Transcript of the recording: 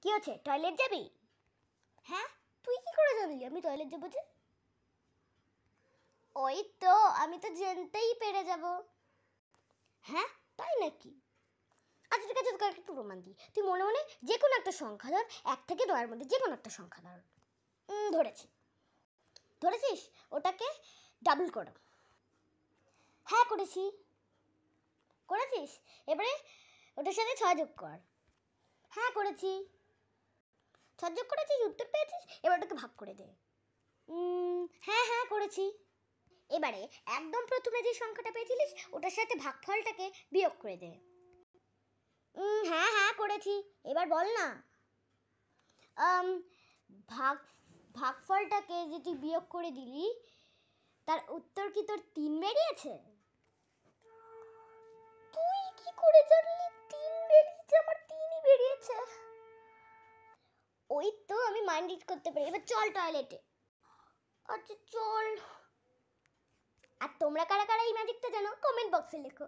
কি হচ্ছে, টয়লেট যাবি? হ্যাঁ, তুই কি করে জানলি আমি টয়লেট যাবো যে? ওই তো, আমি তো জানতেই পেরে যাব। হ্যাঁ, তাই নাকি? আচ্ছা ঠিক আছে, তোকে একটু প্রমাণ দিই। তুই মনে মনে যে কোনো একটা সংখ্যা ধর, 1 থেকে 9-এর মধ্যে যে কোনো একটা সংখ্যা ধর। ধরেছি। ধরেছিস? ওটাকে ডাবল করো। হ্যাঁ করেছি। করেছিস? এবারে ওটার সাথে 6 যোগ কর। হ্যাঁ করেছি। 6 যোগ করেছিস, উত্তর পেয়েছিস, এবার ওটাকে ভাগ করে দে। হ্যাঁ হ্যাঁ করেছি। এবারে একদম প্রথমে যে সংখ্যাটা পেয়েছিলিস ওটার সাথে ভাগফলটাকে বিয়োগ করে দে। হ্যাঁ হ্যাঁ করেছি। এবার বল না। ভাগ ভাগফলটাকে যে তুই বিয়োগ করে দিলি তার উত্তর কি তোর 3 বেরিয়েছে? তুই কি করে জানলি 3 বেরিয়েছে? আমার 3ই বেরিয়েছে। ওই তো, আমি মাইন্ড রিড করতে পারি। এবার চল টয়লেটে। আচ্ছা চল। আর তোমরা কারা কারা এই ম্যাজিকটা জানো কমেন্ট বক্সে লেখো।